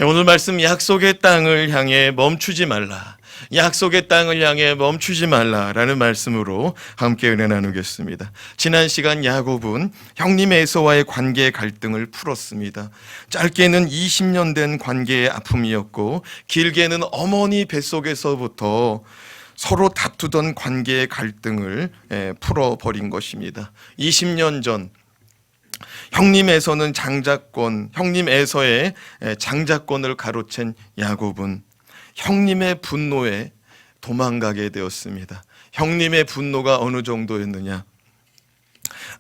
오늘 말씀 약속의 땅을 향해 멈추지 말라. 약속의 땅을 향해 멈추지 말라라는 말씀으로 함께 은혜 나누겠습니다. 지난 시간 야곱은 형님 에서와의 관계 갈등을 풀었습니다. 짧게는 20년 된 관계의 아픔이었고 길게는 어머니 뱃속에서부터 서로 다투던 관계의 갈등을 풀어버린 것입니다. 20년 전 형님 에서는 장자권, 형님 에서의 장자권을 가로챈 야곱은 형님의 분노에 도망가게 되었습니다. 형님의 분노가 어느 정도였느냐?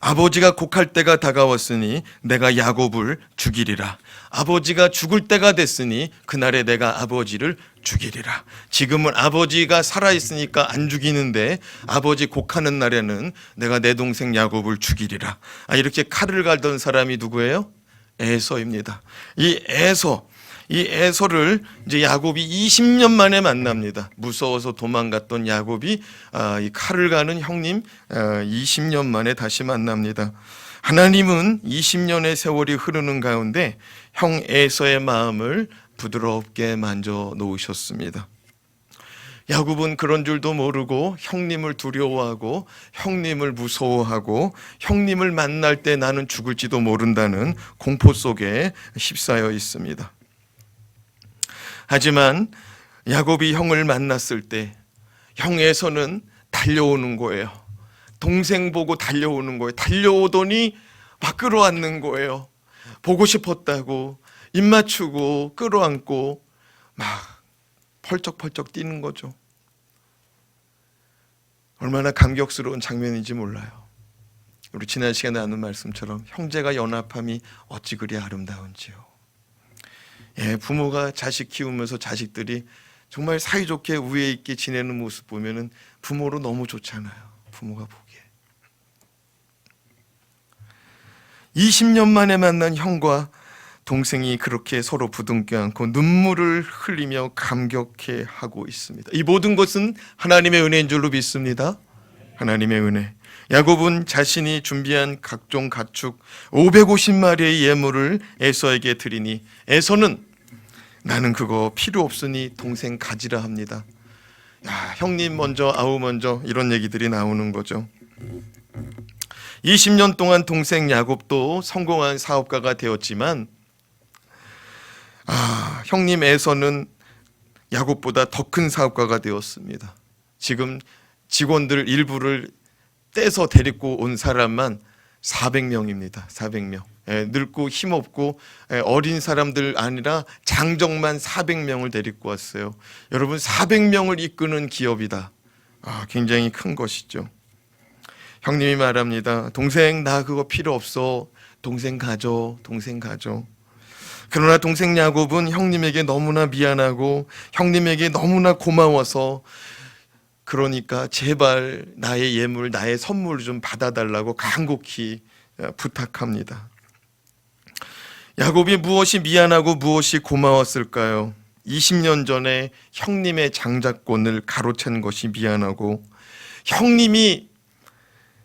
아버지가 곡할 때가 다가왔으니 내가 야곱을 죽이리라. 아버지가 죽을 때가 됐으니 그날에 내가 아버지를 죽이리라. 지금은 아버지가 살아있으니까 안 죽이는데 아버지 곡하는 날에는 내가 내 동생 야곱을 죽이리라. 이렇게 칼을 갈던 사람이 누구예요? 에서입니다. 이 에서를 이제 야곱이 20년 만에 만납니다. 무서워서 도망갔던 야곱이 이 칼을 가는 형님 20년 만에 다시 만납니다. 하나님은 20년의 세월이 흐르는 가운데 형 에서의 마음을 부드럽게 만져 놓으셨습니다. 야곱은 그런 줄도 모르고 형님을 두려워하고 형님을 무서워하고 형님을 만날 때 나는 죽을지도 모른다는 공포 속에 휩싸여 있습니다. 하지만 야곱이 형을 만났을 때 형 에서는 달려오는 거예요. 동생 보고 달려오는 거예요. 달려오더니 막 끌어안는 거예요. 보고 싶었다고 입 맞추고 끌어안고 막 펄쩍펄쩍 뛰는 거죠. 얼마나 감격스러운 장면인지 몰라요. 우리 지난 시간에 나눈 말씀처럼 형제가 연합함이 어찌 그리 아름다운지요. 부모가 자식 키우면서 자식들이 정말 사이좋게 우애 있게 지내는 모습 보면은 부모로 너무 좋잖아요. 부모가 보기에. 20년 만에 만난 형과 동생이 그렇게 서로 부둥켜 안고 눈물을 흘리며 감격해하고 있습니다. 이 모든 것은 하나님의 은혜인 줄로 믿습니다. 하나님의 은혜. 야곱은 자신이 준비한 각종 가축 550마리의 예물을 에서에게 드리니 에서는 나는 그거 필요 없으니 동생 가지라 합니다. 형님 먼저 아우 먼저 이런 얘기들이 나오는 거죠. 20년 동안 동생 야곱도 성공한 사업가가 되었지만 형님 에서는 야곱보다 더 큰 사업가가 되었습니다. 지금 직원들 일부를 떼서 데리고 온 사람만 400명입니다. 400명. 늙고 힘없고 어린 사람들 아니라 장정만 400명을 데리고 왔어요. 여러분 400명을 이끄는 기업이다. 굉장히 큰 것이죠. 형님이 말합니다. 동생 나 그거 필요 없어. 동생 가져. 동생 가져. 그러나 동생 야곱은 형님에게 너무나 미안하고 형님에게 너무나 고마워서 그러니까 제발 나의 예물, 나의 선물을 좀 받아달라고 간곡히 부탁합니다. 야곱이 무엇이 미안하고 무엇이 고마웠을까요? 20년 전에 형님의 장자권을 가로챈 것이 미안하고 형님이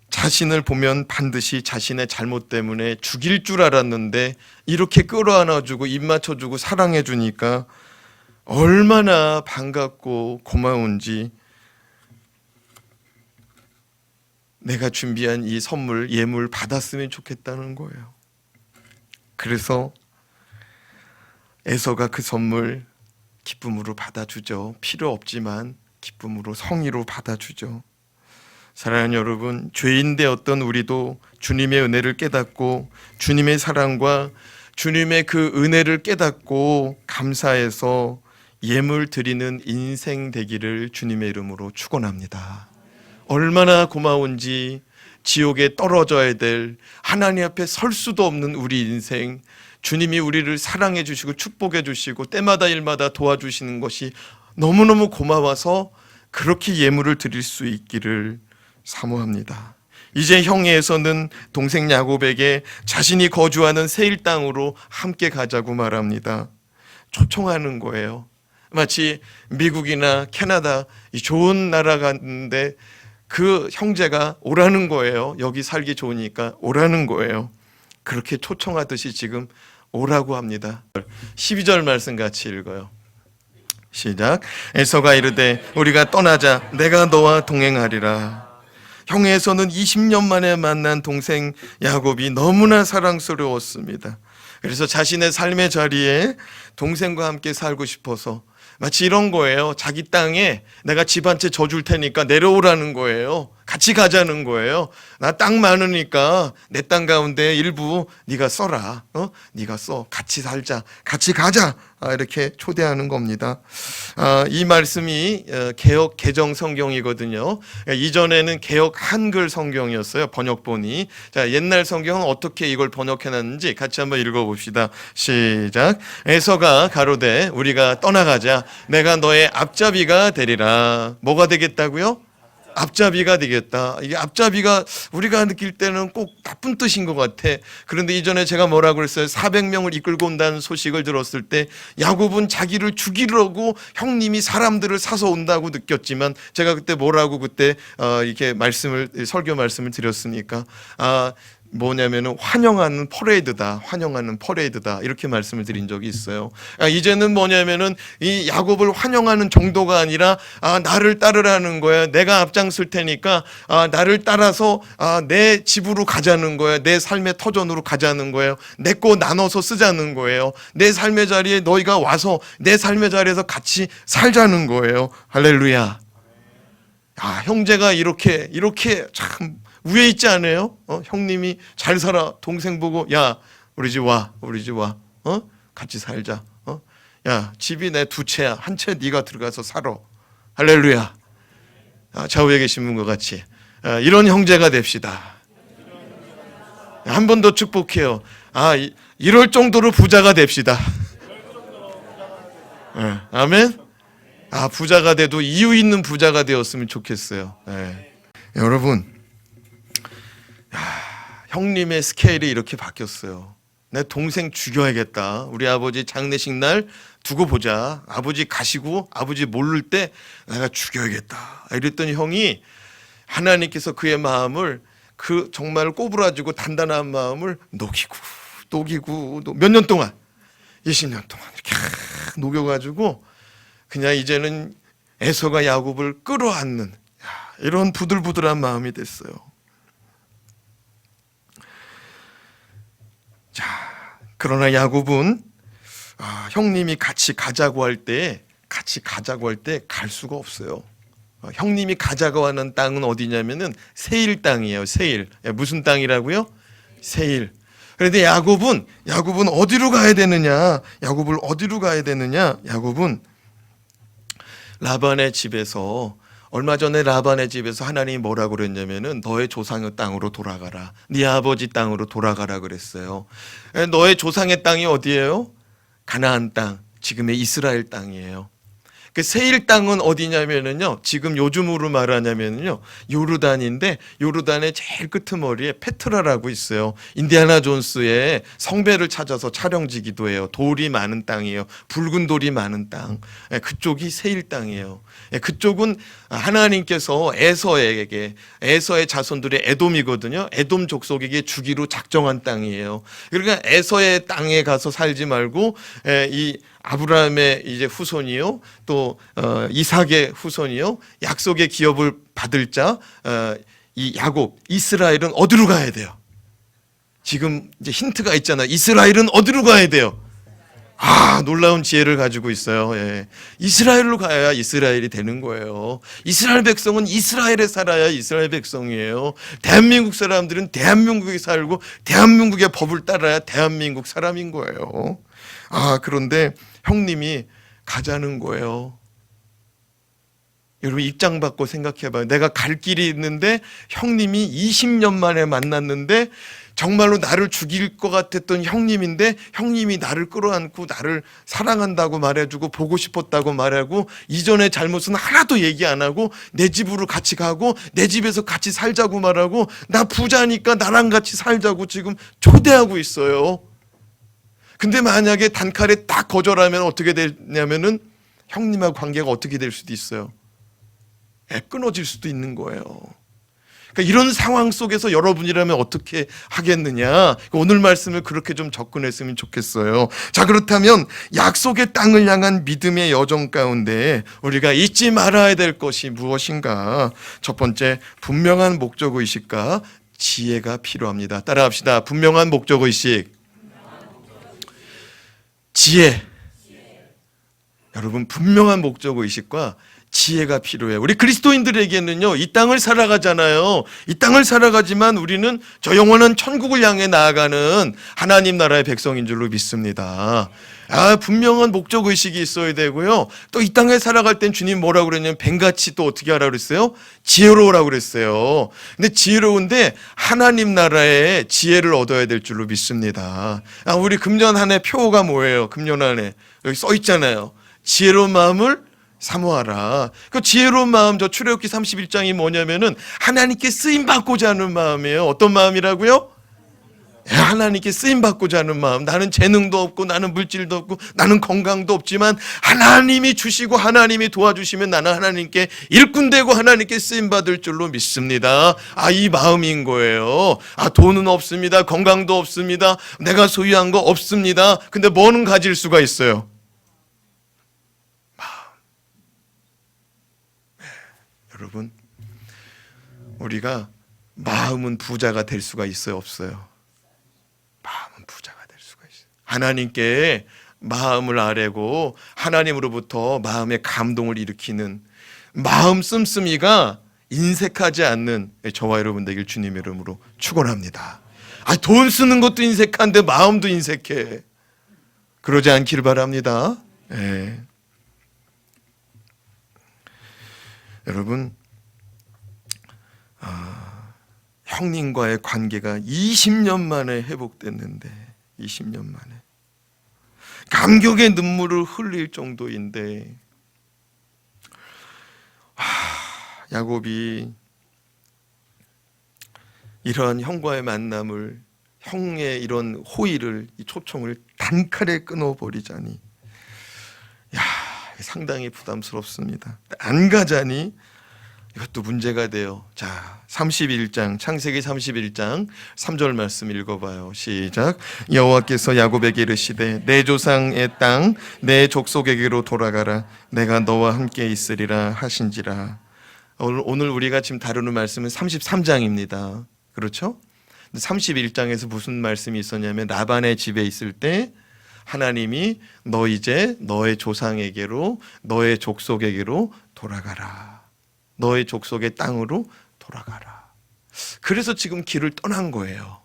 자신을 보면 반드시 자신의 잘못 때문에 죽일 줄 알았는데 이렇게 끌어안아주고 입 맞춰주고 사랑해주니까 얼마나 반갑고 고마운지 내가 준비한 이 선물, 예물 받았으면 좋겠다는 거예요. 그래서 에서가 그 선물 기쁨으로 받아주죠. 필요 없지만 기쁨으로 성의로 받아주죠. 사랑하는 여러분, 죄인 되었던 우리도 주님의 은혜를 깨닫고 주님의 사랑과 주님의 그 은혜를 깨닫고 감사해서 예물 드리는 인생 되기를 주님의 이름으로 축원합니다. 얼마나 고마운지 지옥에 떨어져야 될 하나님 앞에 설 수도 없는 우리 인생, 주님이 우리를 사랑해 주시고 축복해 주시고 때마다 일마다 도와주시는 것이 너무너무 고마워서 그렇게 예물을 드릴 수 있기를 사모합니다. 이제 형에서는 동생 야곱에게 자신이 거주하는 세일 땅으로 함께 가자고 말합니다. 초청하는 거예요. 마치 미국이나 캐나다 이 좋은 나라 갔는데 그 형제가 오라는 거예요. 여기 살기 좋으니까 오라는 거예요. 그렇게 초청하듯이 지금 오라고 합니다. 12절 말씀 같이 읽어요. 시작. 에서가 이르되 우리가 떠나자. 내가 너와 동행하리라. 형에서는 20년 만에 만난 동생 야곱이 너무나 사랑스러웠습니다. 그래서 자신의 삶의 자리에 동생과 함께 살고 싶어서 마치 이런 거예요. 자기 땅에 내가 집 한 채 져줄 테니까 내려오라는 거예요. 같이 가자는 거예요. 나 땅 많으니까 내 땅 가운데 일부 네가 써라. 네가 써. 같이 살자. 같이 가자. 이렇게 초대하는 겁니다. 이 말씀이 개역 개정 성경이거든요. 이전에는 개역 한글 성경이었어요. 번역본이. 자, 옛날 성경은 어떻게 이걸 번역해놨는지 같이 한번 읽어봅시다. 시작. 에서가 가로되 우리가 떠나가자. 내가 너의 앞잡이가 되리라. 뭐가 되겠다고요? 앞잡이가 되겠다. 이게 앞잡이가 우리가 느낄 때는 꼭 나쁜 뜻인 것 같아. 그런데 이전에 제가 뭐라고 그랬어요? 400명을 이끌고 온다는 소식을 들었을 때 야곱은 자기를 죽이려고 형님이 사람들을 사서 온다고 느꼈지만 제가 그때 뭐라고 그때 이렇게 설교 말씀을 드렸으니까 뭐냐면은 환영하는 퍼레이드다. 환영하는 퍼레이드다. 이렇게 말씀을 드린 적이 있어요. 이제는 뭐냐면은 이 야곱을 환영하는 정도가 아니라 나를 따르라는 거야. 내가 앞장설 테니까 나를 따라서 내 집으로 가자는 거야. 내 삶의 터전으로 가자는 거예요. 내 거 나눠서 쓰자는 거예요. 내 삶의 자리에 너희가 와서 내 삶의 자리에서 같이 살자는 거예요. 할렐루야. 형제가 이렇게 참 위에 있지 않아요? 형님이 잘 살아. 동생 보고 야 우리 집 와. 같이 살자. 야 집이 내 2채야. 한 채 네가 들어가서 살아. 할렐루야. 좌우에 계신 분과 같이 이런 형제가 됩시다. 한 번 더 축복해요. 이럴 정도로 부자가 됩시다. 아멘. 부자가 돼도 이유 있는 부자가 되었으면 좋겠어요. 여러분, 형님의 스케일이 이렇게 바뀌었어요. 내 동생 죽여야겠다. 우리 아버지 장례식 날 두고 보자. 아버지 가시고 아버지 모를 때 내가 죽여야겠다. 이랬더니 형이 하나님께서 그의 마음을 정말 꼬부라지고 단단한 마음을 녹이고 몇 년 동안 20년 동안 이렇게 녹여가지고 그냥 이제는 에서가 야곱을 끌어안는 이런 부들부들한 마음이 됐어요. 자, 그러나 야곱은 형님이 같이 가자고 할 때 갈 수가 없어요. 형님이 가자고 하는 땅은 어디냐면은 세일 땅이에요. 세일. 무슨 땅이라고요? 세일. 그런데 야곱은 어디로 가야 되느냐? 야곱은 라반의 집에서 얼마 전에 라반의 집에서 하나님이 뭐라고 그랬냐면은 너의 조상의 땅으로 돌아가라. 네 아버지 땅으로 돌아가라 그랬어요. 너의 조상의 땅이 어디예요? 가나안 땅, 지금의 이스라엘 땅이에요. 그 세일 땅은 어디냐면은요, 지금 요즘으로 말하냐면은요, 요르단인데 요르단의 제일 끄트머리에 페트라라고 있어요. 인디아나 존스의 성배를 찾아서 촬영지기도 해요. 돌이 많은 땅이에요. 붉은 돌이 많은 땅. 그쪽이 세일 땅이에요. 그쪽은 하나님께서 에서의 자손들의 에돔이거든요. 에돔 족속에게 주기로 작정한 땅이에요. 그러니까 에서의 땅에 가서 살지 말고 이 아브라함의 이제 후손이요, 또 이삭의 후손이요, 약속의 기업을 받을 자, 이 야곱, 이스라엘은 어디로 가야 돼요? 지금 이제 힌트가 있잖아요. 이스라엘은 어디로 가야 돼요? 놀라운 지혜를 가지고 있어요. 이스라엘로 가야 이스라엘이 되는 거예요. 이스라엘 백성은 이스라엘에 살아야 이스라엘 백성이에요. 대한민국 사람들은 대한민국에 살고 대한민국의 법을 따라야 대한민국 사람인 거예요. 그런데 형님이 가자는 거예요. 여러분 입장 바꿔 생각해봐요. 내가 갈 길이 있는데 형님이 20년 만에 만났는데 정말로 나를 죽일 것 같았던 형님인데 형님이 나를 끌어안고 나를 사랑한다고 말해주고 보고 싶었다고 말하고 이전의 잘못은 하나도 얘기 안 하고 내 집으로 같이 가고 내 집에서 같이 살자고 말하고 나 부자니까 나랑 같이 살자고 지금 초대하고 있어요. 근데 만약에 단칼에 딱 거절하면 어떻게 되냐면은 형님하고 관계가 어떻게 될 수도 있어요. 끊어질 수도 있는 거예요. 그러니까 이런 상황 속에서 여러분이라면 어떻게 하겠느냐? 오늘 말씀을 그렇게 좀 접근했으면 좋겠어요. 자, 그렇다면 약속의 땅을 향한 믿음의 여정 가운데 우리가 잊지 말아야 될 것이 무엇인가? 첫 번째, 분명한 목적의식과 지혜가 필요합니다. 따라합시다. 분명한 목적의식, 지혜. 여러분, 분명한 목적의식과 지혜가 필요해요. 우리 그리스도인들에게는요, 이 땅을 살아가잖아요. 이 땅을 살아가지만 우리는 저 영원한 천국을 향해 나아가는 하나님 나라의 백성인 줄로 믿습니다. 분명한 목적의식이 있어야 되고요. 또 이 땅에 살아갈 땐 주님 뭐라고 그랬냐면 뱀같이 또 어떻게 하라고 그랬어요? 지혜로우라고 그랬어요. 근데 지혜로운데 하나님 나라의 지혜를 얻어야 될 줄로 믿습니다. 우리 금년 한 해 표가 뭐예요? 금년 한 해 여기 써 있잖아요. 지혜로운 마음을 사모하라. 그 지혜로운 마음, 저 출애굽기 31장이 뭐냐면은 하나님께 쓰임 받고자 하는 마음이에요. 어떤 마음이라고요? 하나님께 쓰임 받고자 하는 마음. 나는 재능도 없고 나는 물질도 없고 나는 건강도 없지만 하나님이 주시고 하나님이 도와주시면 나는 하나님께 일꾼 되고 하나님께 쓰임 받을 줄로 믿습니다. 이 마음인 거예요. 돈은 없습니다. 건강도 없습니다. 내가 소유한 거 없습니다. 근데 뭐는 가질 수가 있어요? 여러분, 우리가 마음은 부자가 될 수가 있어요, 없어요? 마음은 부자가 될 수가 있어요. 하나님께 마음을 아뢰고 하나님으로부터 마음의 감동을 일으키는 마음 씀씀이가 인색하지 않는 저와 여러분 되길 주님의 이름으로 축원합니다. 돈 쓰는 것도 인색한데 마음도 인색해. 그러지 않기를 바랍니다. 여러분, 형님과의 관계가 20년 만에 회복됐는데 20년 만에 감격의 눈물을 흘릴 정도인데 야곱이 이러한 형과의 만남을, 형의 이런 호의를, 이 초청을 단칼에 끊어버리자니 상당히 부담스럽습니다. 안 가자니 이것도 문제가 돼요. 자, 31장, 창세기 31장 3절 말씀 읽어봐요. 시작. 여호와께서 야곱에게 이르시되 내 조상의 땅 내 족속에게로 돌아가라. 내가 너와 함께 있으리라 하신지라. 오늘 우리가 지금 다루는 말씀은 33장입니다. 그렇죠? 31장에서 무슨 말씀이 있었냐면 라반의 집에 있을 때 하나님이 너 이제 너의 조상에게로, 너의 족속에게로 돌아가라. 너의 족속의 땅으로 돌아가라. 그래서 지금 길을 떠난 거예요.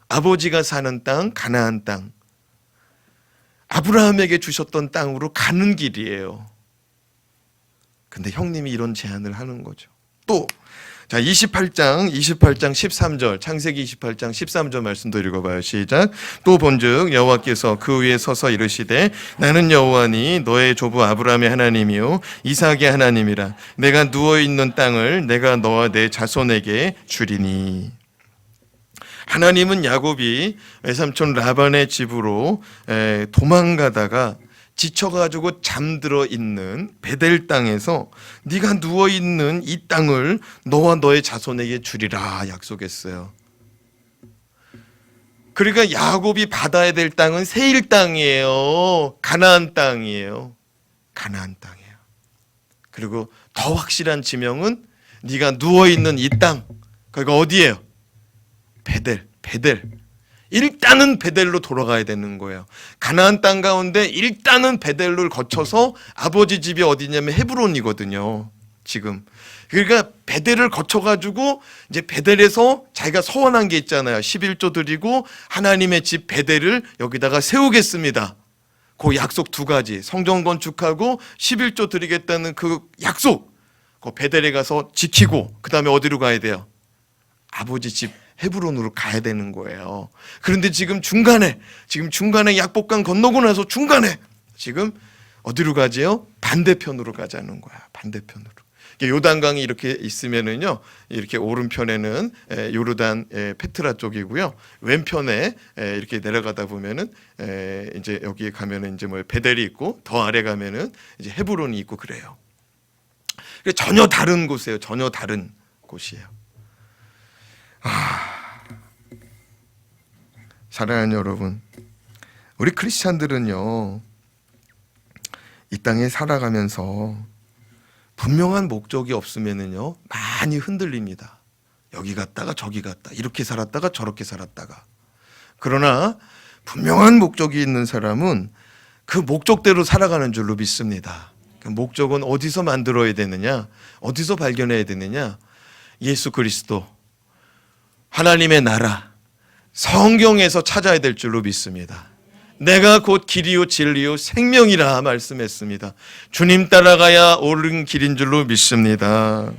아버지가 사는 땅, 가나안 땅, 아브라함에게 주셨던 땅으로 가는 길이에요. 근데 형님이 이런 제안을 하는 거죠. 또 자, 28장 13절, 창세기 28장 13절 말씀도 읽어봐요. 시작. 또 본즉 여호와께서 그 위에 서서 이르시되 나는 여호와니 너의 조부 아브라함의 하나님이요 이삭의 하나님이라. 내가 누워있는 땅을 내가 너와 내 자손에게 주리니. 하나님은 야곱이 외삼촌 라반의 집으로 도망가다가 지쳐가지고 잠들어 있는 베델 땅에서 네가 누워있는 이 땅을 너와 너의 자손에게 주리라 약속했어요. 그러니까 야곱이 받아야 될 땅은 세일 땅이에요. 가나안 땅이에요. 가나안 땅이에요. 그리고 더 확실한 지명은 네가 누워있는 이 땅, 거기가 어디예요? 베델. 일단은 베델로 돌아가야 되는 거예요. 가나안 땅 가운데 일단은 베델을 거쳐서 아버지 집이 어디냐면 헤브론이거든요. 지금. 그러니까 베델을 거쳐가지고 이제 베델에서 자기가 서원한 게 있잖아요. 11조 드리고 하나님의 집 베델을 여기다가 세우겠습니다. 그 약속 두 가지. 성전 건축하고 11조 드리겠다는 그 약속. 그 베델에 가서 지키고 그 다음에 어디로 가야 돼요? 아버지 집 헤브론으로 가야 되는 거예요. 그런데 지금 중간에 약복강 건너고 나서 중간에 지금 어디로 가지요? 반대편으로 가자는 거야. 반대편으로. 요단강이 이렇게 있으면은요, 이렇게 오른편에는 요르단 페트라 쪽이고요, 왼편에 이렇게 내려가다 보면은 이제 여기에 가면은 이제 뭐 베델이 있고 더 아래 가면은 이제 헤브론이 있고 그래요. 전혀 다른 곳이에요. 전혀 다른 곳이에요. 사랑하는 여러분, 우리 크리스찬들은요, 이 땅에 살아가면서 분명한 목적이 없으면은요 많이 흔들립니다. 여기 갔다가 저기 갔다, 이렇게 살았다가 저렇게 살았다가. 그러나 분명한 목적이 있는 사람은 그 목적대로 살아가는 줄로 믿습니다. 그 목적은 어디서 만들어야 되느냐, 어디서 발견해야 되느냐? 예수 그리스도, 하나님의 나라, 성경에서 찾아야 될 줄로 믿습니다. 내가 곧 길이요 진리요 생명이라 말씀했습니다. 주님 따라가야 옳은 길인 줄로 믿습니다.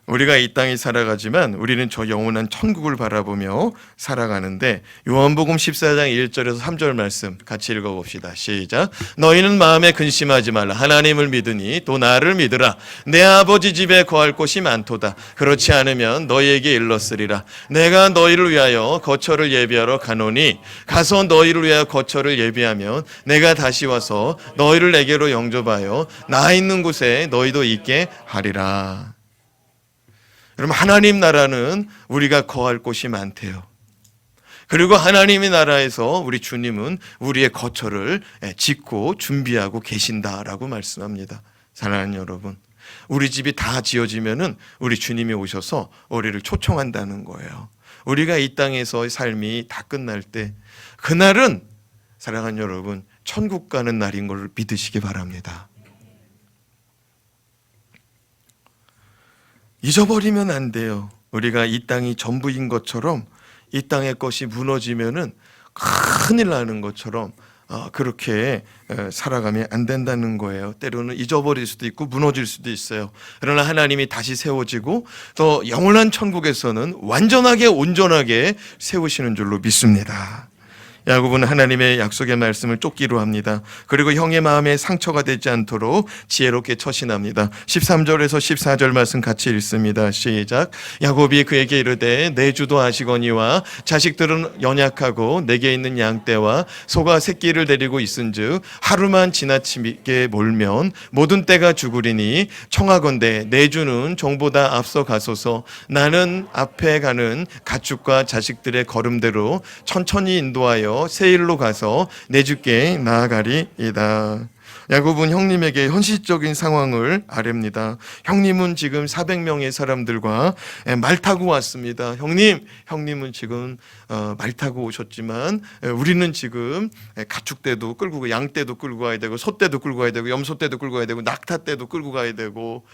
우리가 이 땅에 살아가지만 우리는 저 영원한 천국을 바라보며 살아가는데, 요한복음 14장 1절에서 3절 말씀 같이 읽어봅시다. 시작. 너희는 마음에 근심하지 말라. 하나님을 믿으니 또 나를 믿으라. 내 아버지 집에 거할 곳이 많도다. 그렇지 않으면 너희에게 일렀으리라. 내가 너희를 위하여 거처를 예비하러 가노니 가서 너희를 위하여 거처를 예비하면 내가 다시 와서 너희를 내게로 영접하여 나 있는 곳에 너희도 있게 하리라. 여러분, 하나님 나라는 우리가 거할 곳이 많대요. 그리고 하나님의 나라에서 우리 주님은 우리의 거처를 짓고 준비하고 계신다라고 말씀합니다. 사랑하는 여러분, 우리 집이 다 지어지면은 우리 주님이 오셔서 우리를 초청한다는 거예요. 우리가 이 땅에서의 삶이 다 끝날 때, 그날은 사랑하는 여러분, 천국 가는 날인 걸 믿으시기 바랍니다. 잊어버리면 안 돼요. 우리가 이 땅이 전부인 것처럼, 이 땅의 것이 무너지면은 큰일 나는 것처럼 그렇게 살아가면 안 된다는 거예요. 때로는 잊어버릴 수도 있고 무너질 수도 있어요. 그러나 하나님이 다시 세워지고 또 영원한 천국에서는 완전하게 온전하게 세우시는 줄로 믿습니다. 야곱은 하나님의 약속의 말씀을 쫓기로 합니다. 그리고 형의 마음에 상처가 되지 않도록 지혜롭게 처신합니다. 13절에서 14절 말씀 같이 읽습니다. 시작. 야곱이 그에게 이르되 내 주도 아시거니와 자식들은 연약하고 내게 있는 양떼와 소가 새끼를 데리고 있은즉 하루만 지나치게 몰면 모든 떼가 죽으리니 청하건대 내 주는 종보다 앞서 가소서. 나는 앞에 가는 가축과 자식들의 걸음대로 천천히 인도하여 세일로 가서 내 주께 나아가리이다. 야곱은 형님에게 현실적인 상황을 아뢰입니다. 형님은 지금 400명의 사람들과 말 타고 왔습니다. 형님은 지금 말 타고 오셨지만 우리는 지금 가축떼도 끌고, 양떼도 끌고 가야 되고, 소떼도 끌고 가야 되고, 염소떼도 끌고 가야 되고, 낙타떼도 끌고 가야 되고,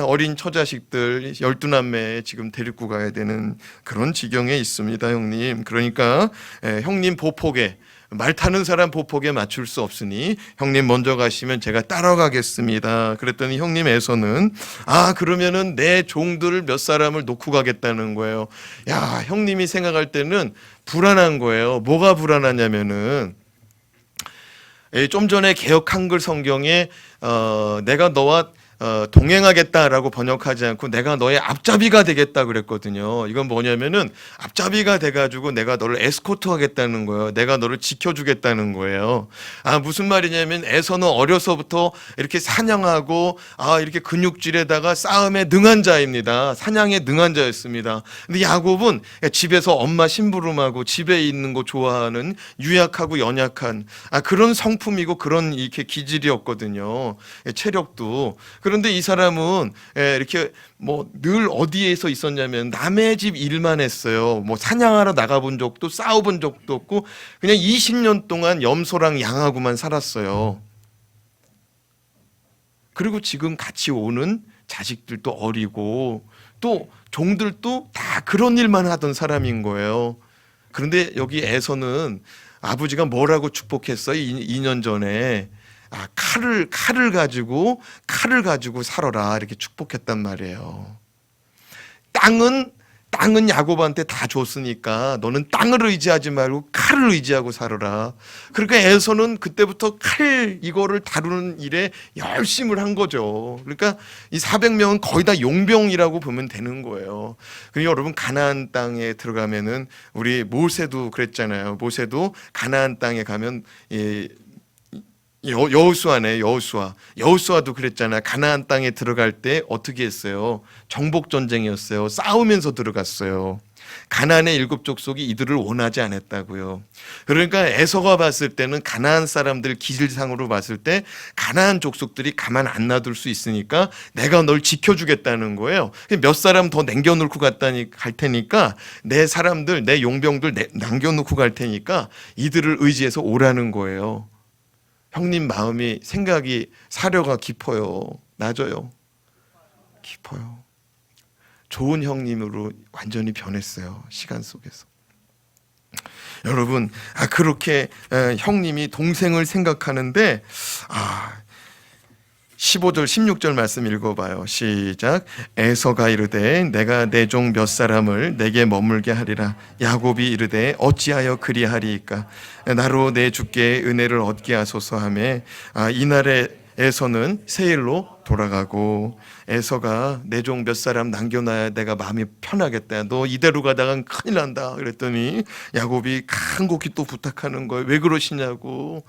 어린 처자식들 12남매 지금 데리고 가야 되는 그런 지경에 있습니다, 형님. 그러니까 형님 보폭에, 말 타는 사람 보폭에 맞출 수 없으니 형님 먼저 가시면 제가 따라가겠습니다. 그랬더니 형님에서는 그러면은 내 종들을 몇 사람을 놓고 가겠다는 거예요. 형님이 생각할 때는 불안한 거예요. 뭐가 불안하냐면은 좀 전에 개역 한글 성경에 내가 너와 동행하겠다라고 번역하지 않고 내가 너의 앞잡이가 되겠다 그랬거든요. 이건 뭐냐면은 앞잡이가 돼가지고 내가 너를 에스코트 하겠다는 거예요. 내가 너를 지켜주겠다는 거예요. 무슨 말이냐면 에서는 어려서부터 이렇게 사냥하고 이렇게 근육질에다가 싸움에 능한 자입니다. 사냥에 능한 자였습니다. 근데 야곱은 집에서 엄마 심부름하고 집에 있는 거 좋아하는 유약하고 연약한 그런 성품이고 그런 이렇게 기질이었거든요. 체력도. 그런데 이 사람은 이렇게 늘 어디에서 있었냐면 남의 집 일만 했어요. 사냥하러 나가본 적도 싸워본 적도 없고 그냥 20년 동안 염소랑 양하고만 살았어요. 그리고 지금 같이 오는 자식들도 어리고 또 종들도 다 그런 일만 하던 사람인 거예요. 그런데 여기 에서는 아버지가 뭐라고 축복했어요? 2년 전에 칼을 가지고 살아라 이렇게 축복했단 말이에요. 땅은 야곱한테 다 줬으니까 너는 땅을 의지하지 말고 칼을 의지하고 살아라. 그러니까 에서는 그때부터 이거를 다루는 일에 열심을 한 거죠. 그러니까 이 400명은 거의 다 용병이라고 보면 되는 거예요. 그리고 여러분, 가나안 땅에 들어가면은 우리 모세도 그랬잖아요. 모세도 가나안 땅에 가면 여호수아네, 여호수아. 여호수아도 그랬잖아요. 가나안 땅에 들어갈 때 어떻게 했어요? 정복 전쟁이었어요. 싸우면서 들어갔어요. 가나안의 7족속이 이들을 원하지 않았다고요. 그러니까 에서가 봤을 때는 가나안 사람들 기질상으로 봤을 때 가나안 족속들이 가만 안 놔둘 수 있으니까 내가 널 지켜주겠다는 거예요. 몇 사람 더 남겨놓고 갈 테니까 내 사람들, 내 용병들 남겨놓고 갈 테니까 이들을 의지해서 오라는 거예요. 형님 마음이, 생각이, 사려가 깊어요. 낮아요. 깊어요. 좋은 형님으로 완전히 변했어요. 시간 속에서. 여러분, 그렇게 형님이 동생을 생각하는데 15절 16절 말씀 읽어봐요. 시작. 에서가 이르되 내가 내 종 몇 사람을 내게 머물게 하리라. 야곱이 이르되 어찌하여 그리하리이까. 나로 내 주께 은혜를 얻게 하소서 하며 이날에 에서는 세일로 돌아가고, 에서가 내 종 몇 사람 남겨놔야 내가 마음이 편하겠다. 너 이대로 가다간 큰일 난다. 그랬더니 야곱이 간곡히 또 부탁하는 거예요. 왜 그러시냐고.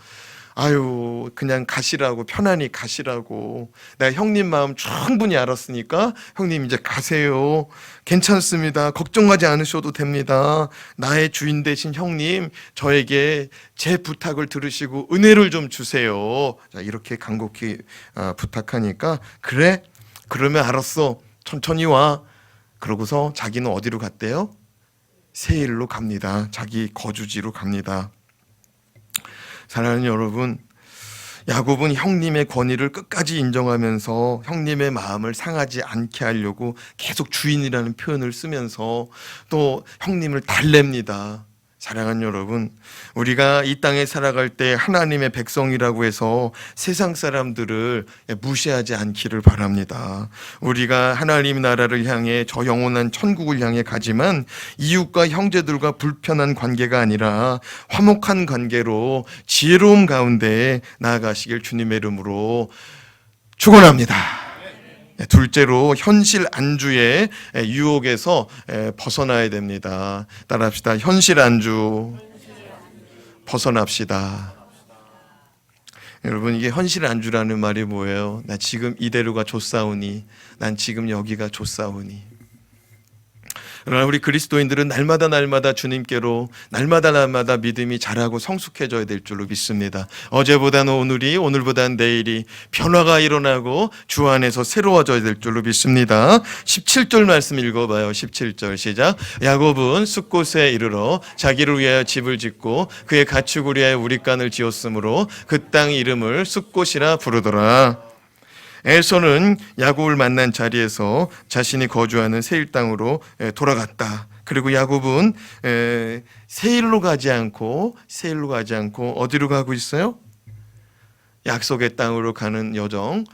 아유, 그냥 가시라고, 편안히 가시라고. 내가 형님 마음 충분히 알았으니까 형님 이제 가세요. 괜찮습니다. 걱정하지 않으셔도 됩니다. 나의 주인 되신 형님, 저에게 제 부탁을 들으시고 은혜를 좀 주세요. 자, 이렇게 간곡히 부탁하니까, 그래? 그러면 알았어. 천천히 와. 그러고서 자기는 어디로 갔대요? 세일로 갑니다. 자기 거주지로 갑니다. 사랑하는 여러분, 야곱은 형님의 권위를 끝까지 인정하면서 형님의 마음을 상하지 않게 하려고 계속 주인이라는 표현을 쓰면서 또 형님을 달랩니다. 사랑하는 여러분, 우리가 이 땅에 살아갈 때 하나님의 백성이라고 해서 세상 사람들을 무시하지 않기를 바랍니다. 우리가 하나님 나라를 향해 저 영원한 천국을 향해 가지만 이웃과 형제들과 불편한 관계가 아니라 화목한 관계로 지혜로움 가운데 나아가시길 주님의 이름으로 축원합니다. 둘째로, 현실 안주의 유혹에서 벗어나야 됩니다. 따라합시다. 현실 안주 벗어납시다. 여러분, 이게 현실 안주라는 말이 뭐예요? 나 지금 이대로가 좋사오니, 난 지금 여기가 좋사오니. 그러나 우리 그리스도인들은 날마다 주님께로 날마다 믿음이 자라고 성숙해져야 될 줄로 믿습니다. 어제보다는 오늘이, 오늘보다는 내일이 변화가 일어나고 주 안에서 새로워져야 될 줄로 믿습니다. 17절 말씀 읽어봐요. 17절 시작. 야곱은 숫곳에 이르러 자기를 위하여 집을 짓고 그의 가축을 위하여 우릿간을 지었으므로 그 땅 이름을 숫곳이라 부르더라. 에서는 야곱을 만난 자리에서 자신이 거주하는 세일 땅으로 돌아갔다. 그리고 야곱은 세일로 가지 않고 어디로 가고 있어요? 약속의 땅으로 가는 여정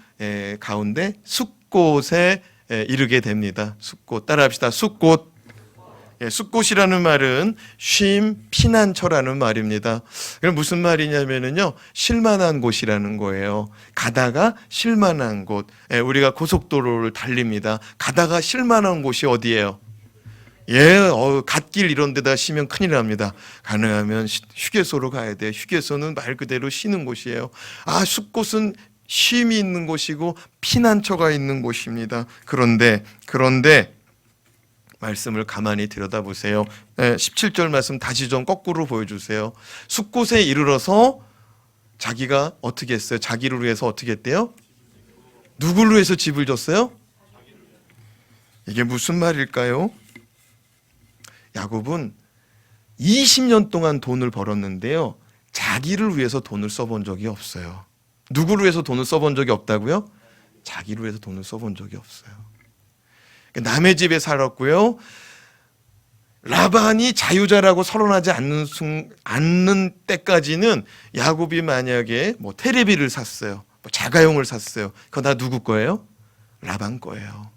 가운데 숫곳에 이르게 됩니다. 숫곳, 따라합시다. 숫곳. 숫곳이라는 말은 쉼, 피난처라는 말입니다. 그럼 무슨 말이냐면요, 쉴만한 곳이라는 거예요. 가다가 쉴만한 곳. 우리가 고속도로를 달립니다. 가다가 쉴만한 곳이 어디예요? 갓길 이런 데다 쉬면 큰일 납니다. 가능하면 휴게소로 가야 돼요. 휴게소는 말 그대로 쉬는 곳이에요. 숫곳은 쉼이 있는 곳이고 피난처가 있는 곳입니다. 그런데 말씀을 가만히 들여다보세요. 17절 말씀 다시 좀 거꾸로 보여주세요. 숫곳에 이르러서 자기가 어떻게 했어요? 자기를 위해서 어떻게 했대요? 누구를 위해서 집을 졌어요? 이게 무슨 말일까요? 야곱은 20년 동안 돈을 벌었는데요, 자기를 위해서 돈을 써본 적이 없어요. 누구를 위해서 돈을 써본 적이 없다고요? 자기를 위해서 돈을 써본 적이 없어요. 남의 집에 살았고요. 라반이 자유자라고 선언하지 않는 때까지는 야곱이 만약에 테레비를 샀어요, 자가용을 샀어요, 그거 다 누구 거예요? 라반 거예요.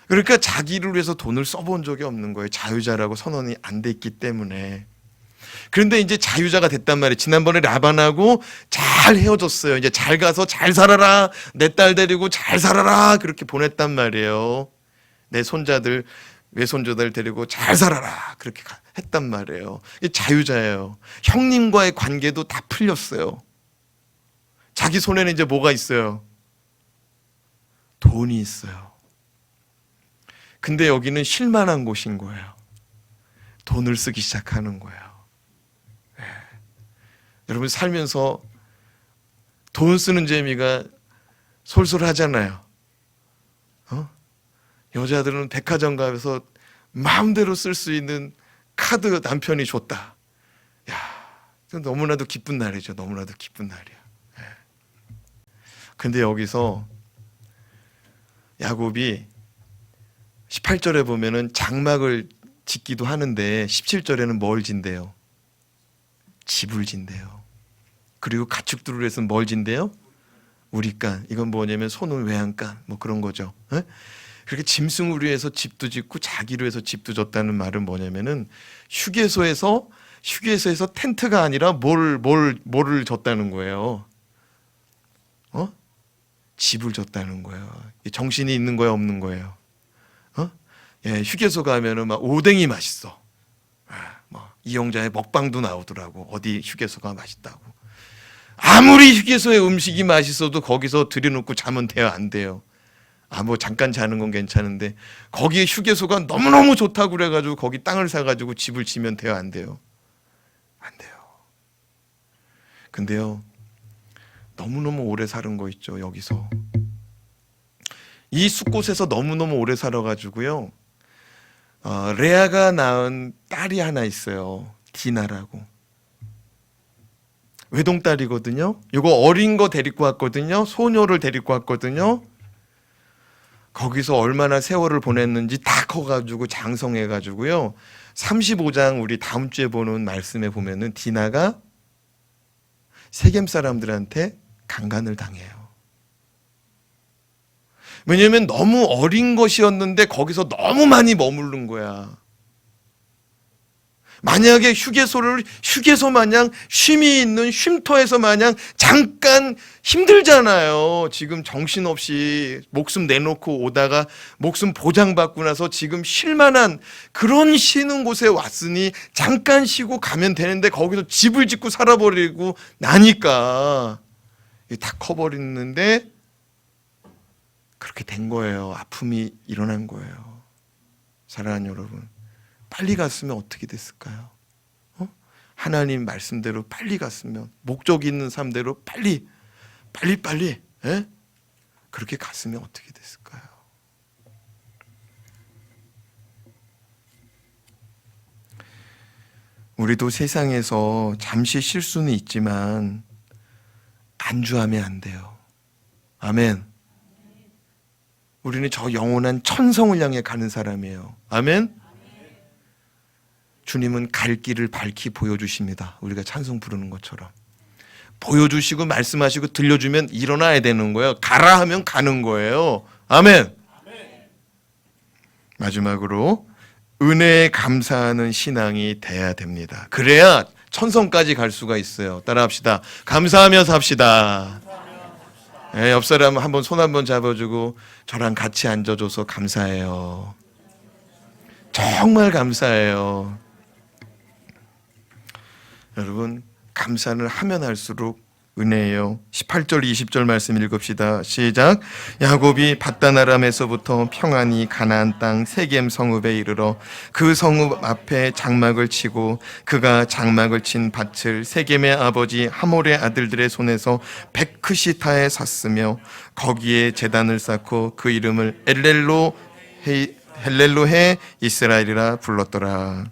그러니까 자기를 위해서 돈을 써본 적이 없는 거예요. 자유자라고 선언이 안 됐기 때문에. 그런데 이제 자유자가 됐단 말이에요. 지난번에 라반하고 잘 헤어졌어요. 이제 잘 가서 잘 살아라, 내 딸 데리고 잘 살아라, 그렇게 보냈단 말이에요. 내 손자들, 외손자들 데리고 잘 살아라, 그렇게 했단 말이에요. 자유자예요. 형님과의 관계도 다 풀렸어요. 자기 손에는 이제 뭐가 있어요? 돈이 있어요. 근데 여기는 쉴만한 곳인 거예요. 돈을 쓰기 시작하는 거예요. 네. 여러분 살면서 돈 쓰는 재미가 솔솔하잖아요. 여자들은 백화점 가서 마음대로 쓸 수 있는 카드 남편이 줬다. 야, 너무나도 기쁜 날이죠. 너무나도 기쁜 날이야. 네. 근데 여기서 야곱이 18절에 보면은 장막을 짓기도 하는데 17절에는 뭘 진대요? 집을 진대요. 그리고 가축들을 해서 뭘 진대요? 우리간. 이건 뭐냐면 소는 외양간 뭐 그런 거죠. 에? 그렇게 짐승을 위해서 집도 짓고 자기를 위해서 집도 졌다는 말은 뭐냐면은 휴게소에서 텐트가 아니라 뭐를 졌다는 거예요. 집을 졌다는 거예요. 정신이 있는 거야 없는 거예요? 예, 휴게소 가면은 막 오뎅이 맛있어. 뭐 이영자의 먹방도 나오더라고. 어디 휴게소가 맛있다고. 아무리 휴게소의 음식이 맛있어도 거기서 들여놓고 자면 돼요, 안 돼요? 뭐 잠깐 자는 건 괜찮은데 거기에 휴게소가 너무너무 좋다고 그래가지고 거기 땅을 사가지고 집을 지면 돼요, 안 돼요? 안 돼요. 근데요, 너무너무 오래 사는 거 있죠, 여기서. 이 숲곳에서 너무너무 오래 살아가지고요, 레아가 낳은 딸이 하나 있어요. 디나라고. 외동딸이거든요. 이거 어린 거 데리고 왔거든요. 소녀를 데리고 왔거든요. 거기서 얼마나 세월을 보냈는지 다 커가지고 장성해가지고요. 35장 우리 다음 주에 보는 말씀에 보면은 디나가 세겜 사람들한테 강간을 당해요. 왜냐하면 너무 어린 것이었는데 거기서 너무 많이 머무른 거야. 만약에 휴게소 마냥 쉼이 있는 쉼터에서 마냥 잠깐 힘들잖아요. 지금 정신없이 목숨 내놓고 오다가 목숨 보장받고 나서 지금 쉴만한 그런 쉬는 곳에 왔으니 잠깐 쉬고 가면 되는데 거기서 집을 짓고 살아버리고 나니까 다 커버리는데 그렇게 된 거예요. 아픔이 일어난 거예요. 사랑하는 여러분, 빨리 갔으면 어떻게 됐을까요? 하나님 말씀대로 빨리 갔으면, 목적 있는 삶대로 빨리 에? 그렇게 갔으면 어떻게 됐을까요? 우리도 세상에서 잠시 쉴 수는 있지만 안주하면 안 돼요. 아멘. 우리는 저 영원한 천성을 향해 가는 사람이에요. 아멘. 주님은 갈 길을 밝히 보여주십니다. 우리가 찬송 부르는 것처럼 보여주시고 말씀하시고 들려주면 일어나야 되는 거예요. 가라 하면 가는 거예요. 아멘. 마지막으로 은혜에 감사하는 신앙이 돼야 됩니다. 그래야 천성까지 갈 수가 있어요. 따라합시다. 감사하며 삽시다. 네, 옆 사람 한번 손 한번 잡아주고 저랑 같이 앉아줘서 감사해요. 정말 감사해요. 여러분, 감사는 하면 할수록 은혜예요. 18절 20절 말씀 읽읍시다. 시작. 야곱이 밧단아람에서부터 평안히 가나안 땅 세겜 성읍에 이르러 그 성읍 앞에 장막을 치고 그가 장막을 친 밭을 세겜의 아버지 하몰의 아들들의 손에서 베크시타에 샀으며 거기에 제단을 쌓고 그 이름을 헬렐로해 이스라엘이라 불렀더라.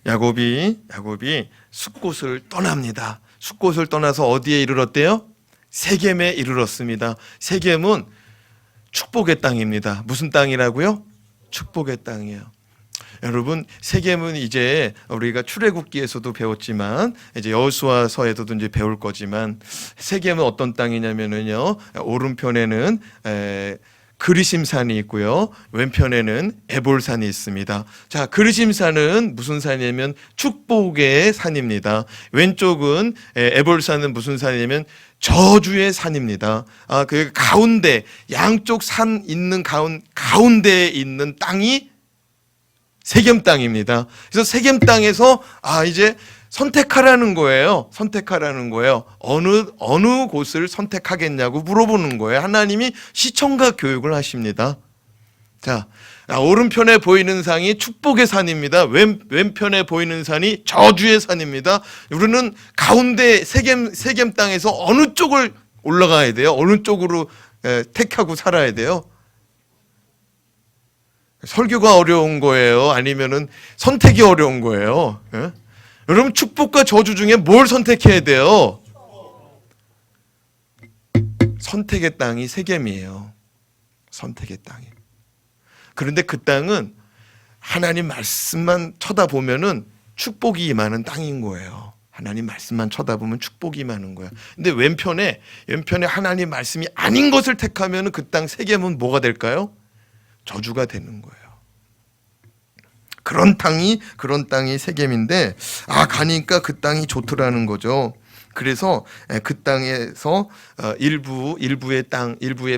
야곱이 숲곳을 떠납니다. 숲곳을 떠나서 어디에 이르렀대요? 세겜에 이르렀습니다. 세겜은 축복의 땅입니다. 무슨 땅이라고요? 축복의 땅이에요. 여러분, 세겜은 이제 우리가 출애굽기에서도 배웠지만 이제 여호수아서에서도 이제 배울 거지만 세겜은 어떤 땅이냐면은요, 오른편에는 그리심산이 있고요, 왼편에는 에볼산이 있습니다. 자, 그리심산은 무슨 산이냐면 축복의 산입니다. 왼쪽은 에볼산은 무슨 산이냐면 저주의 산입니다. 그 가운데, 양쪽 산 있는 가운데에 있는 땅이 세겜 땅입니다. 그래서 세겜 땅에서 이제 선택하라는 거예요. 선택하라는 거예요. 어느 곳을 선택하겠냐고 물어보는 거예요. 하나님이 시청각 교육을 하십니다. 자, 오른편에 보이는 산이 축복의 산입니다. 왼편에 보이는 산이 저주의 산입니다. 우리는 가운데 세겜 땅에서 어느 쪽을 올라가야 돼요? 어느 쪽으로 택하고 살아야 돼요? 설교가 어려운 거예요? 아니면은 선택이 어려운 거예요? 예? 여러분, 축복과 저주 중에 뭘 선택해야 돼요? 선택의 땅이 세겜이에요. 선택의 땅이. 그런데 그 땅은 하나님 말씀만 쳐다보면은 축복이 임하는 땅인 거예요. 하나님 말씀만 쳐다보면 축복이 임하는 거예요. 근데 왼편에 하나님 말씀이 아닌 것을 택하면은 그 땅 세겜은 뭐가 될까요? 저주가 되는 거예요. 그런 땅이 세겜인데, 가니까 그 땅이 좋더라는 거죠. 그래서 그 땅에서 일부의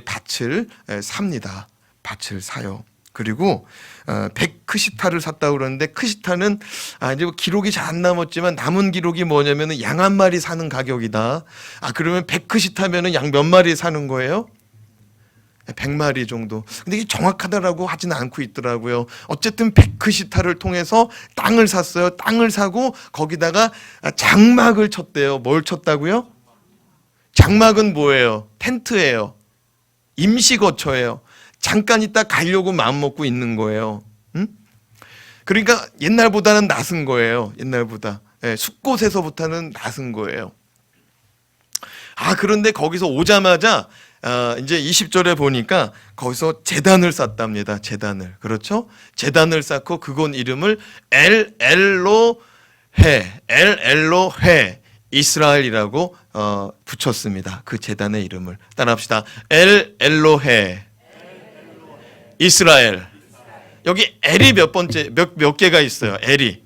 밭을 삽니다. 밭을 사요. 그리고 100크시타를 샀다고 그러는데, 크시타는 이제 기록이 잘 안 남았지만 남은 기록이 뭐냐면은 양 한 마리 사는 가격이다. 그러면 100크시타면은 양 몇 마리 사는 거예요? 100마리 정도. 근데 이게 정확하다라고 하지는 않고 있더라고요. 어쨌든 100크시타를 통해서 땅을 샀어요. 땅을 사고 거기다가 장막을 쳤대요. 뭘 쳤다고요? 장막은 뭐예요? 텐트예요. 임시 거처예요. 잠깐 있다 가려고 마음먹고 있는 거예요. 응? 그러니까 옛날보다는 낫은 거예요. 옛날보다. 숲곳에서부터는 낫은 거예요. 그런데 거기서 오자마자 이제 20절에 보니까 거기서 제단을 쌓답니다. 제단을. 그렇죠? 제단을 쌓고 그곳 이름을 엘로헤 이스라엘이라고 붙였습니다. 그 제단의 이름을 따라합시다. 엘로헤 이스라엘. 여기 엘이 몇 번째 몇 개가 있어요. 엘이.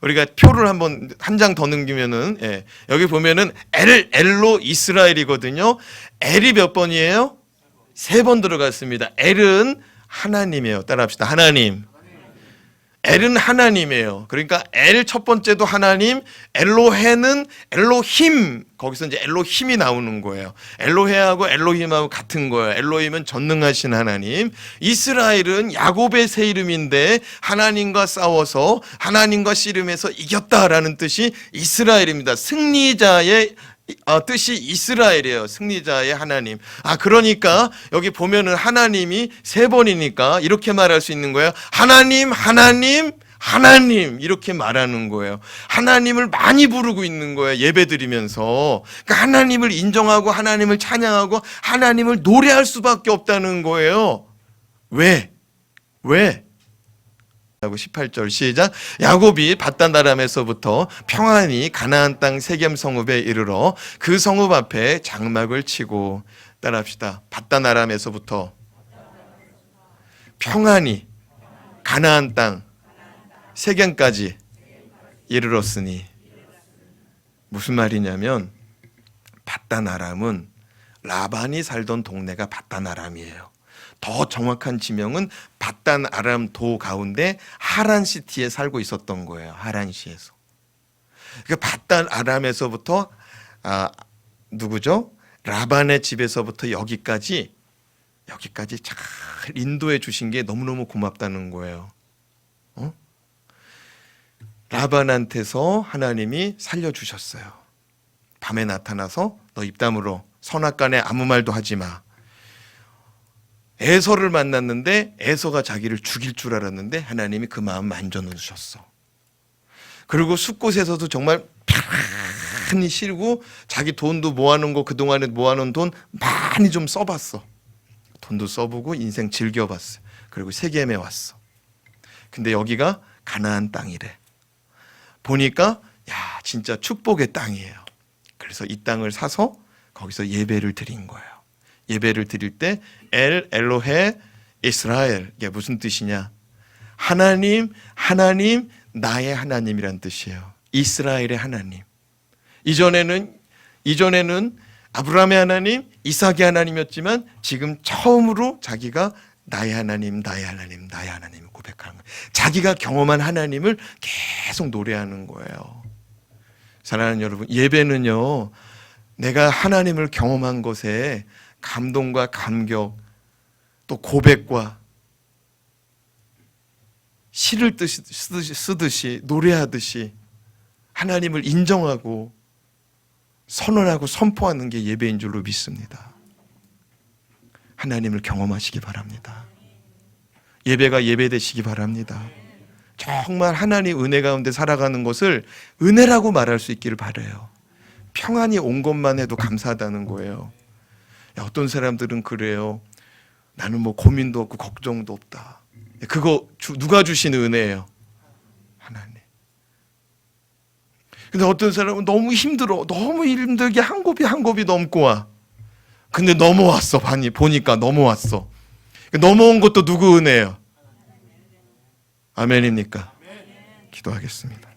우리가 표를 한 장 더 넘기면은 여기 보면은 엘로 이스라엘이거든요. 엘이 몇 번이에요? 3번 들어갔습니다. 엘은 하나님이에요. 따라합시다. 하나님. 엘은 하나님이에요. 그러니까 엘 첫 번째도 하나님, 엘로헤는 엘로힘. 거기서 이제 엘로힘이 나오는 거예요. 엘로헤하고 엘로힘하고 같은 거예요. 엘로힘은 전능하신 하나님. 이스라엘은 야곱의 새 이름인데 하나님과 싸워서 하나님과 씨름해서 이겼다라는 뜻이 이스라엘입니다. 승리자의 뜻이 이스라엘이에요. 승리자의 하나님. 그러니까 여기 보면은 하나님이 3번이니까 이렇게 말할 수 있는 거예요. 하나님 이렇게 말하는 거예요. 하나님을 많이 부르고 있는 거예요. 예배 드리면서. 그러니까 하나님을 인정하고 하나님을 찬양하고 하나님을 노래할 수밖에 없다는 거예요. 왜? 18절 시작. 야곱이 밧단 아람에서부터 평안히 가나안 땅 세겜 성읍에 이르러 그 성읍 앞에 장막을 치고, 따라합시다. 밧단 아람에서부터 평안히 가나안 땅 세겜까지 이르렀으니. 무슨 말이냐면 밧단 아람은 라반이 살던 동네가 밧단 아람이에요. 더 정확한 지명은 밧단 아람 도 가운데 하란시티에 살고 있었던 거예요. 하란시에서. 그 밧단 아람에서부터 누구죠? 라반의 집에서부터 여기까지 잘 인도해 주신 게 너무너무 고맙다는 거예요. 라반한테서 하나님이 살려주셨어요. 밤에 나타나서 너 입담으로 선악간에 아무 말도 하지 마. 에서를 만났는데 에서가 자기를 죽일 줄 알았는데 하나님이 그 마음 만져놓으셨어. 그리고 숲곳에서도 정말 편히 쉬고 자기 돈도 모아놓은 거, 그동안에 모아놓은 돈 많이 좀 써봤어. 돈도 써보고 인생 즐겨봤어. 그리고 세겜에 왔어. 근데 여기가 가나안 땅이래. 보니까 진짜 축복의 땅이에요. 그래서 이 땅을 사서 거기서 예배를 드린 거예요. 예배를 드릴 때 엘로헤 이스라엘, 이게 무슨 뜻이냐? 하나님 나의 하나님이란 뜻이에요. 이스라엘의 하나님. 이전에는 아브라함의 하나님, 이삭의 하나님이었지만 지금 처음으로 자기가 나의 하나님, 나의 하나님, 나의 하나님을 고백하는 거예요. 자기가 경험한 하나님을 계속 노래하는 거예요. 사랑하는 여러분, 예배는요, 내가 하나님을 경험한 것에 감동과 감격, 또 고백과 시를 쓰듯이 노래하듯이 하나님을 인정하고 선언하고 선포하는 게 예배인 줄로 믿습니다. 하나님을 경험하시기 바랍니다. 예배가 예배되시기 바랍니다. 정말 하나님 은혜 가운데 살아가는 것을 은혜라고 말할 수 있기를 바라요. 평안이 온 것만 해도 감사하다는 거예요. 어떤 사람들은 그래요. 나는 뭐 고민도 없고 걱정도 없다. 그거 누가 주신 은혜예요? 하나님. 근데 어떤 사람은 너무 힘들어. 너무 힘들게 한 곱이 한 곱이 넘고 와. 근데 넘어왔어. 보니까 넘어왔어. 넘어온 것도 누구 은혜예요? 아멘입니까? 기도하겠습니다.